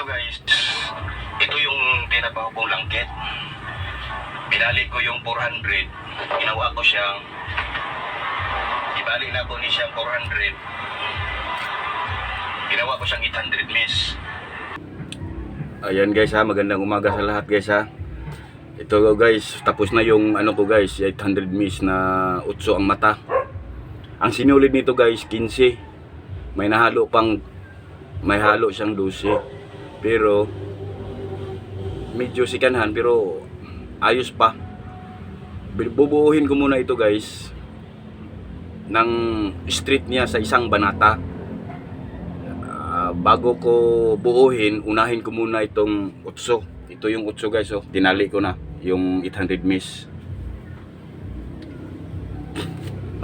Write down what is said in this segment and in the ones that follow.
guys, ito yung tinabaho kong langkit. Binalik ko yung 400, ginawa ko siyang, ibalik na ko ni siyang 400, ginawa ko siyang 800 miss. Ayan guys ha, magandang umaga sa lahat guys ha. Ito guys, tapos na yung ano ko guys, 800 miss na utso ang mata. Ang sinulid nito guys, 15. May halo siyang 12. Pero medyo sikanhan pero ayos pa. Bubuuhin ko muna ito guys ng street niya sa isang banata. Bago ko buuhin, unahin ko muna itong utso. Ito yung utso guys, oh. Tinali ko na yung 800 miss.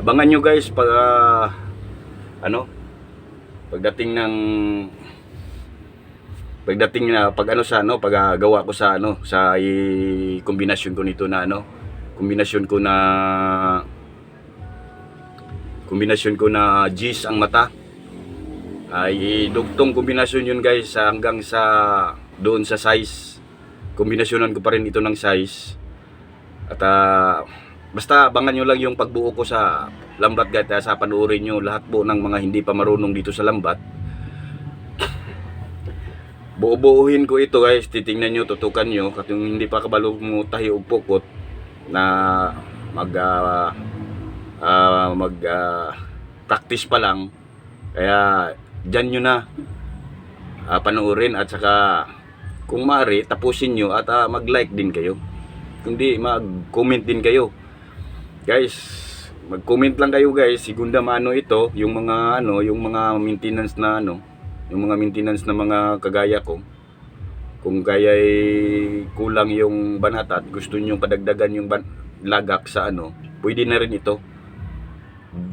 Abangan nyo guys pag pagdating na paggawa ko sa kombinasyon ko nito na kombinasyon ko na G's ang mata. Ay dugtong kombinasyon yun guys hanggang sa doon sa size. Kombinasyonan ko pa rin ito ng size. At basta abangan nyo lang yung pagbuo ko sa lambat guys, sa panoorin nyo lahat po ng mga hindi pa marunong dito sa lambat. Buubuuhin ko ito guys, titingnan nyo, tutukan nyo. At yung hindi pa kabalo mo tahi o pukot na practice pa lang. Kaya dyan nyo na panoorin at saka kung maaari tapusin nyo at mag-like din kayo. Kundi mag-comment din kayo. Guys, mag-comment lang kayo guys. Segunda mano ito, yung mga maintenance na yung mga maintenance na mga kagaya ko. Kung kaya'y kulang yung banata at gusto niyo padagdagan yung lagak sa pwede na rin ito.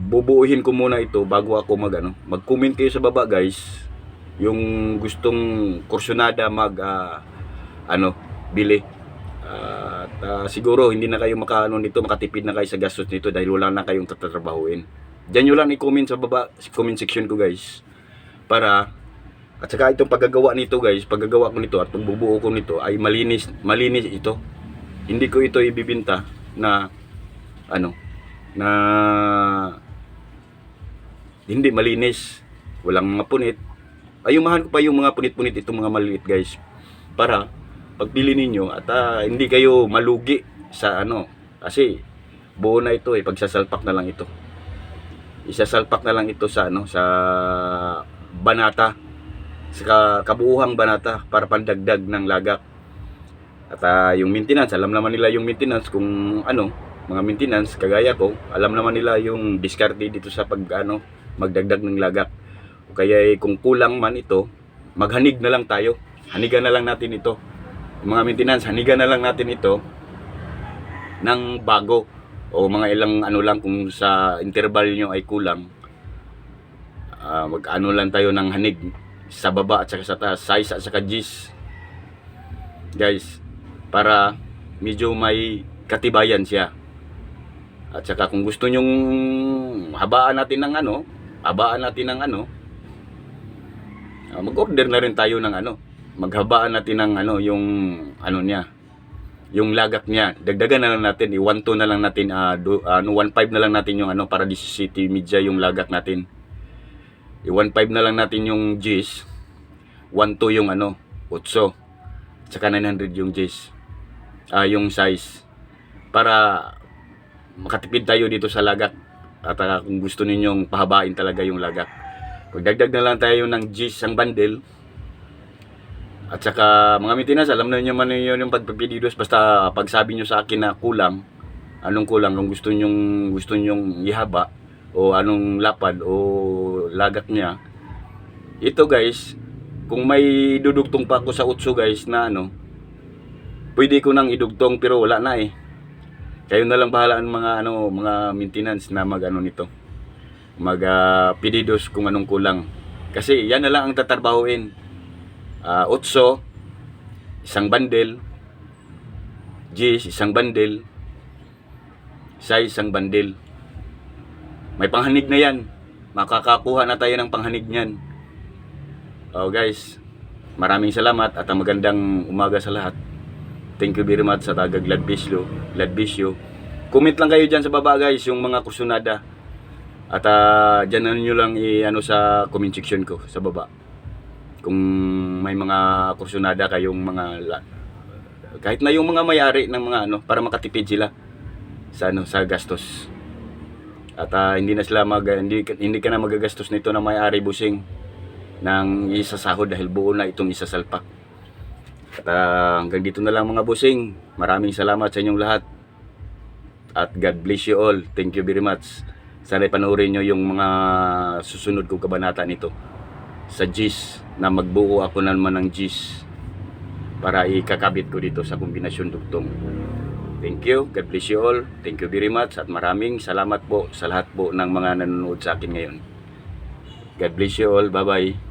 Bubuuhin ko muna ito bago ako mag-comment kayo sa baba guys. Yung gustong kursyonada bili. Siguro hindi na kayo makatipid na kayo sa gastos nito dahil wala na kayong tatrabahuin. Diyan nyo lang i-comment sa baba, comment section ko guys. At saka itong paggagawa nito guys, paggagawa ko nito at pagbubuo ko nito ay malinis ito. Hindi ko ito ibibinta na hindi malinis, walang mga punit. Ayumahan ko pa yung mga punit-punit itong mga maliit guys para pagpili ninyo at hindi kayo malugi sa kasi buo na ito pagsasalpak na lang ito. Isasalpak na lang ito sa sa banata, sa kabuuhang banata para pandagdag ng lagak. At yung maintenance, alam naman nila yung maintenance kung mga maintenance kagaya ko, alam naman nila yung diskarte dito sa magdagdag ng lagak. O kaya kung kulang man ito, maghanig na lang tayo. Hanigan na lang natin ito. Yung mga maintenance, hanigan na lang natin ito ng bago. O mga ilang lang kung sa interval nyo ay kulang. Mag lang tayo ng hanig sa baba at saka sa taas, size at saka G's. Guys, para medyo may katibayan siya. At saka kung gusto nyong habaan natin ng mag-order na rin tayo ng maghabaan natin ng yung niya, yung lagak niya. Dagdagan na lang natin, 1.2 na lang natin, 1.5 na lang natin yung para 17 media yung lagak natin. 1.5 na lang natin yung G's, 1.2 yung utso, saka 900 yung G's, yung size, para makatipid tayo dito sa lagak. At kung gusto ninyong pahabain talaga yung lagak, pagdagdag na lang tayo ng G's ang bundle. At saka mga maintenance, alam na nyo man yun yung pagpapilidos. Basta pagsabi nyo sa akin na kulang, anong kulang, kung gusto nyong ihaba o anong lapad o lagak niya, ito guys, kung may dudugtong pa ako sa utso guys na pwede ko nang idugtong pero wala na kayo na lang bahala ng mga maintenance na nito, pilidos kung anong kulang, kasi yan na lang ang tatrabahuin. Utso isang bundle, G's isang bundle, size isang bundle. May panghanig na yan, makakakuha na tayo ng panghanig niyan. Guys, maraming salamat at magandang umaga sa lahat. Thank you very much sa taga Gladbisyo. Comment lang kayo dyan sa baba guys, yung mga kursunada. At dyan nyo lang i-ano sa comment section ko sa baba. Kung may mga kursunada kayong mga kahit na yung mga may-ari ng mga ano para makatipid sila sa ano sa gastos. At hindi na sila hindi ka na magagastos nito na may-ari busing ng isasahod dahil buo na itong isasalpak. At hanggang dito na lang mga busing. Maraming salamat sa inyong lahat. At God bless you all. Thank you very much. Sana panoorin nyo yung mga susunod kong kabanata nito sa GIS na magbuo ako naman ng GIS para ikakabit ko dito sa kombinasyon dugtong. Thank you. God bless you all. Thank you very much. At maraming salamat po sa lahat po ng mga nanonood sa akin ngayon. God bless you all. Bye-bye.